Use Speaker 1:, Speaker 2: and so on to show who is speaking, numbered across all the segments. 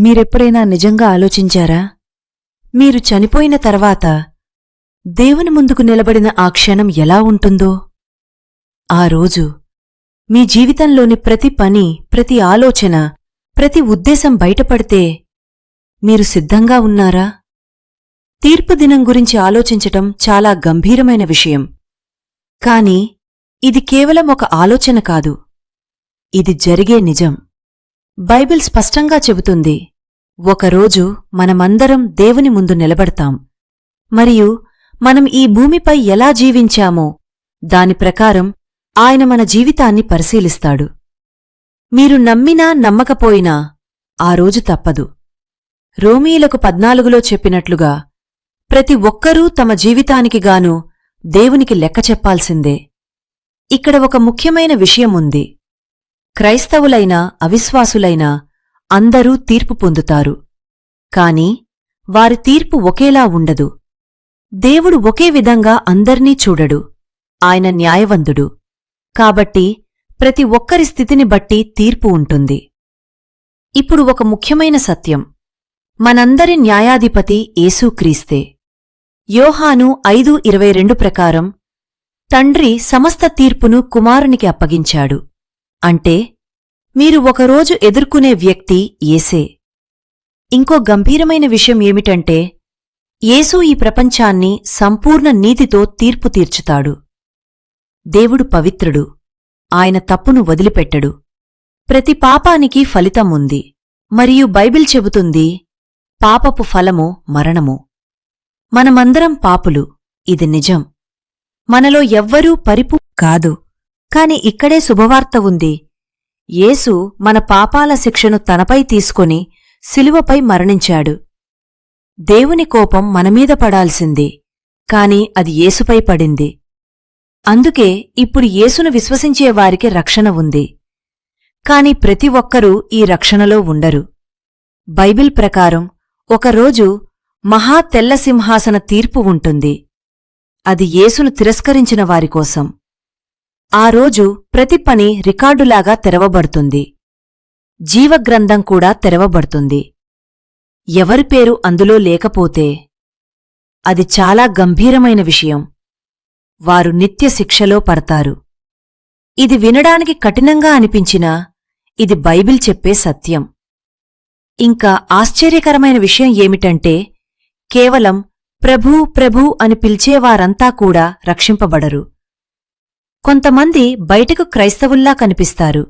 Speaker 1: మీరెప్పుడైనా నిజంగా ఆలోచించారా? మీరు చనిపోయిన తర్వాత దేవుని ముందుకు నిలబడిన ఆ క్షణం ఎలా ఉంటుందో? ఆ రోజు మీ జీవితంలోని ప్రతి పని, ప్రతి ఆలోచన, ప్రతి ఉద్దేశం బయటపడితే మీరు సిద్ధంగా ఉన్నారా? తీర్పు దినం గురించి ఆలోచించటం చాలా గంభీరమైన విషయం. కాని ఇది కేవలం ఒక ఆలోచన కాదు, ఇది జరిగే నిజం. బైబిల్ స్పష్టంగా చెబుతుంది, ఒకరోజు మనమందరం దేవుని ముందు నిలబడతాం. మరియు మనం ఈ భూమిపై ఎలా జీవించామో దాని ప్రకారం ఆయన మన జీవితాన్ని పరిశీలిస్తాడు. మీరు నమ్మినా నమ్మకపోయినా ఆ రోజు తప్పదు. రోమీయులకు 14లో చెప్పినట్లుగా ప్రతి ఒక్కరూ తమ జీవితానికి గాను దేవునికి లెక్క చెప్పాల్సిందే. ఇక్కడ ఒక ముఖ్యమైన విషయముంది. క్రైస్తవులైనా అవిశ్వాసులైనా అందరూ తీర్పు పొందుతారు. కాని వారి తీర్పు ఒకేలా ఉండదు. దేవుడు ఒకే విధంగా అందర్నీ చూడడు. ఆయన న్యాయవంతుడు. కాబట్టి ప్రతి ఒక్కరి స్థితిని బట్టి తీర్పు ఉంటుంది. ఇప్పుడు ఒక ముఖ్యమైన సత్యం. మనందరి న్యాయాధిపతి యేసుక్రీస్తే. యోహాను 5:22 ప్రకారం తండ్రి సమస్త తీర్పును కుమారునికి అప్పగించాడు. అంటే మీరు ఒకరోజు ఎదుర్కొనే వ్యక్తి యేసే. ఇంకో గంభీరమైన విషయం ఏమిటంటే, యేసు ఈ ప్రపంచాన్ని సంపూర్ణ నీతితో తీర్పు తీర్చుతాడు. దేవుడు పవిత్రుడు. ఆయన తప్పును వదిలిపెట్టడు. ప్రతి పాపానికి ఫలితం ఉంది. మరియు బైబిల్ చెబుతుంది, పాపపు ఫలము మరణము. మనమందరం పాపులు, ఇది నిజం. మనలో ఎవ్వరూ కాదు. కాని ఇక్కడే శుభవార్త ఉంది. యేసు మన పాపాల శిక్షను తనపై తీసుకొని శిలువపై మరణించాడు. దేవుని కోపం మనమీద పడాల్సింది, కాని అది యేసుపై పడింది. అందుకే ఇప్పుడు యేసును విశ్వసించేవారికి రక్షణ ఉంది. కాని ప్రతి ఒక్కరూ ఈ రక్షణలో ఉండరు. బైబిల్ ప్రకారం ఒకరోజు మహా తెల్ల సింహాసన తీర్పు ఉంటుంది. అది యేసును తిరస్కరించిన వారికోసం. ఆ రోజు ప్రతి పని రికార్డులాగా తెరవబడుతుంది. జీవగ్రంథం కూడా తెరవబడుతుంది. ఎవరి పేరు అందులో లేకపోతే అది చాలా గంభీరమైన విషయం. వారు నిత్య శిక్షలో పడతారు. ఇది వినడానికి కఠినంగా అనిపించినా ఇది బైబిల్ చెప్పే సత్యం. ఇంకా ఆశ్చర్యకరమైన విషయం ఏమిటంటే, కేవలం ప్రభూ ప్రభూ అని పిలిచేవారంతా కూడా రక్షింపబడరు. కొంతమంది బయటకు క్రైస్తవుల్లా కనిపిస్తారు,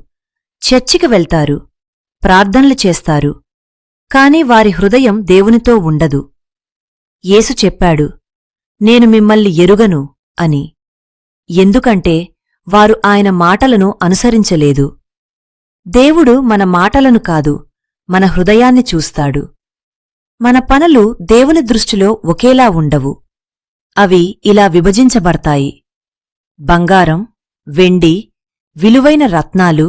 Speaker 1: చర్చికి వెళ్తారు, ప్రార్థనలు చేస్తారు, కాని వారి హృదయం దేవునితో ఉండదు. యేసు చెప్పాడు, నేను మిమ్మల్ని ఎరుగను అని. ఎందుకంటే వారు ఆయన మాటలను అనుసరించలేదు. దేవుడు మన మాటలను కాదు, మన హృదయాన్ని చూస్తాడు. మన పనులు దేవుని దృష్టిలో ఒకేలా ఉండవు. అవి ఇలా విభజించబడతాయి: బంగారం, వెండి, విలువైన రత్నాలు,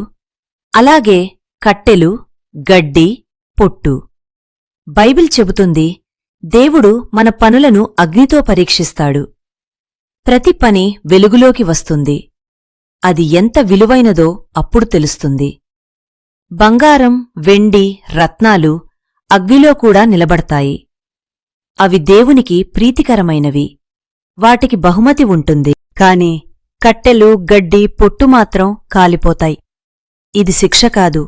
Speaker 1: అలాగే కట్టెలు, గడ్డి, పొట్టు. బైబిల్ చెబుతుంది, దేవుడు మన పనులను అగ్నితో పరీక్షిస్తాడు. ప్రతి పని వెలుగులోకి వస్తుంది. అది ఎంత విలువైనదో అప్పుడు తెలుస్తుంది. బంగారం, వెండి, రత్నాలు అగ్నిలో కూడా నిలబడతాయి. అవి దేవునికి ప్రీతికరమైనవి. వాటికి బహుమతి ఉంటుంది. కాని కట్టెలు, గడ్డి, పొట్టు మాత్రం కాలిపోతాయి. ఇది శిక్ష కాదు,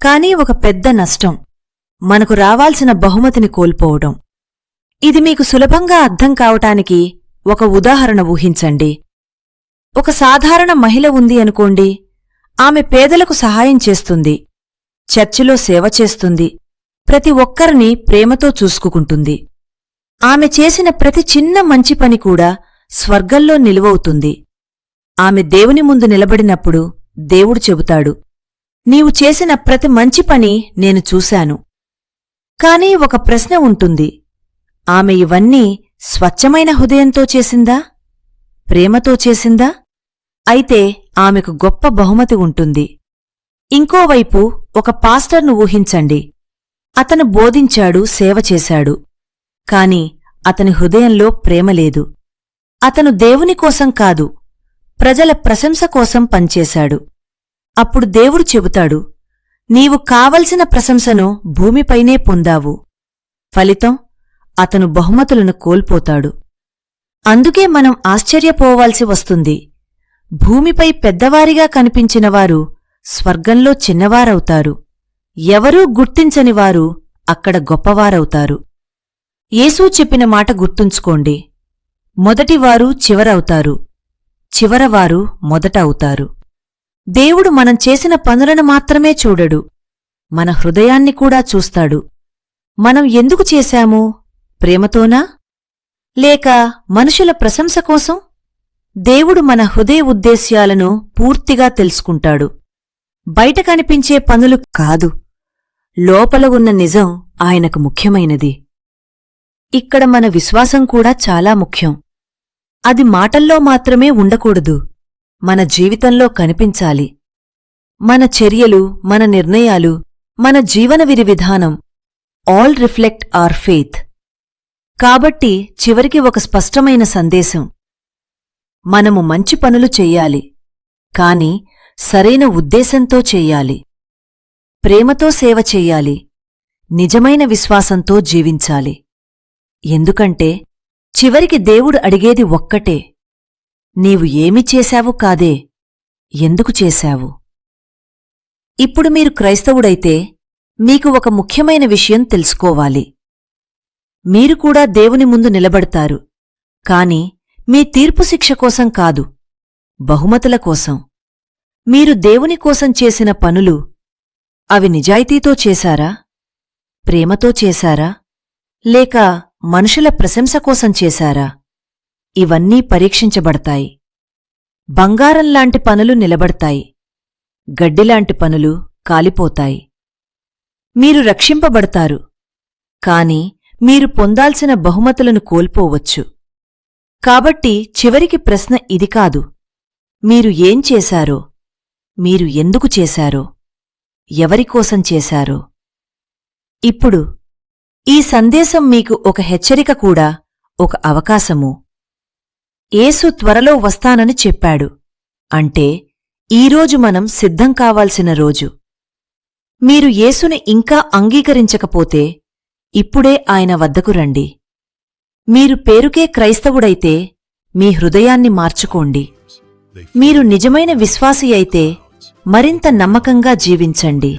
Speaker 1: కాని ఒక పెద్ద నష్టం. మనకు రావాల్సిన బహుమతిని కోల్పోవడం. ఇది మీకు సులభంగా అర్థం కావటానికి ఒక ఉదాహరణ ఊహించండి. ఒక సాధారణ మహిళ ఉంది అనుకోండి. ఆమె పేదలకు సహాయం చేస్తుంది, చర్చిలో సేవ చేస్తుంది, ప్రతి ఒక్కరిని ప్రేమతో చూసుకుంటుంది. ఆమె చేసిన ప్రతి చిన్న మంచి పని కూడా స్వర్గంలో నిలువవుతుంది. ఆమె దేవుని ముందు నిలబడినప్పుడు దేవుడు చెబుతాడు, నీవు చేసిన ప్రతి మంచి పని నేను చూశాను. కాని ఒక ప్రశ్న ఉంటుంది, ఆమె ఇవన్నీ స్వచ్ఛమైన హృదయంతో చేసిందా? ప్రేమతో చేసిందా? అయితే ఆమెకు గొప్ప బహుమతి ఉంటుంది. ఇంకోవైపు ఒక పాస్టర్ను ఊహించండి. అతను బోధించాడు, సేవ చేశాడు, కాని అతని హృదయంలో ప్రేమలేదు. అతను దేవుని కోసం కాదు, ప్రజల ప్రశంస కోసం పనిచేశాడు. అప్పుడు దేవుడు చెబుతాడు, నీవు కావలసిన ప్రశంసను భూమిపైనే పొందావు. ఫలితం అతను బహుమతులను కోల్పోతాడు. అందుకే మనం ఆశ్చర్యపోవాల్సి వస్తుంది. భూమిపై పెద్దవారిగా కనిపించినవారు స్వర్గంలో చిన్నవారవుతారు. ఎవరూ గుర్తించనివారు అక్కడ గొప్పవారవుతారు. యేసు చెప్పిన మాట గుర్తుంచుకోండి. మొదటివారు చివరవుతారు, చివరవారు మొదట అవుతారు. దేవుడు మనం చేసిన పనులను మాత్రమే చూడడు, మన హృదయాన్ని కూడా చూస్తాడు. మనం ఎందుకు చేశాము? ప్రేమతోనా? లేక మనుషుల ప్రశంస కోసం? దేవుడు మన హృదయ ఉద్దేశ్యాలను పూర్తిగా తెలుసుకుంటాడు. బయట కనిపించే పనులు కాదు, లోపల ఉన్న నిజం ఆయనకు ముఖ్యమైనది. ఇక్కడ మన విశ్వాసం కూడా చాలా ముఖ్యం. అది మాటల్లో మాత్రమే ఉండకూడదు, మన జీవితంలో కనిపించాలి. మన చర్యలు, మన నిర్ణయాలు, మన జీవన విధానం ఆల్ రిఫ్లెక్ట్ అవర్ ఫెయిత్. కాబట్టి చివరికి ఒక స్పష్టమైన సందేశం: మనము మంచి పనులు చెయ్యాలి, కాని సరైన ఉద్దేశంతో చెయ్యాలి. ప్రేమతో సేవ చెయ్యాలి, నిజమైన విశ్వాసంతో జీవించాలి. ఎందుకంటే చివరికి దేవుడు అడిగేది ఒక్కటే: నీవు ఏమి చేశావు కాదే, ఎందుకు చేశావు? ఇప్పుడు మీరు క్రైస్తవుడైతే మీకు ఒక ముఖ్యమైన విషయం తెలుసుకోవాలి. మీరు కూడా దేవుని ముందు నిలబడతారు, కాని మీ తీర్పు శిక్ష కోసం కాదు, బహుమతుల కోసం. మీరు దేవుని కోసం చేసిన పనులు అవి నిజాయితీతో చేశారా? ప్రేమతో చేశారా? లేక మనుషుల ప్రశంస కోసం చేశారా? ఇవన్నీ పరీక్షించబడతాయి. బంగారంలాంటి పనులు నిలబడతాయి, గడ్డిలాంటి పనులు కాలిపోతాయి. మీరు రక్షింపబడతారు, కాని మీరు పొందాల్సిన బహుమతులను కోల్పోవచ్చు. కాబట్టి చివరికి ప్రశ్న ఇది కాదు: మీరు ఏం చేశారో, మీరు ఎందుకు చేశారో, ఎవరికోసం చేశారో. ఇప్పుడు ఈ సందేశం మీకు ఒక హెచ్చరిక కూడా, ఒక అవకాశము. యేసు త్వరలో వస్తానని చెప్పాడు. అంటే ఈరోజు మనం సిద్ధం కావాల్సిన రోజు. మీరు యేసుని ఇంకా అంగీకరించకపోతే ఇప్పుడే ఆయన వద్దకు రండి. మీరు పేరుకే క్రైస్తవుడైతే మీ హృదయాన్ని మార్చుకోండి. మీరు నిజమైన విశ్వాసి అయితే మరింత నమ్మకంగా జీవించండి.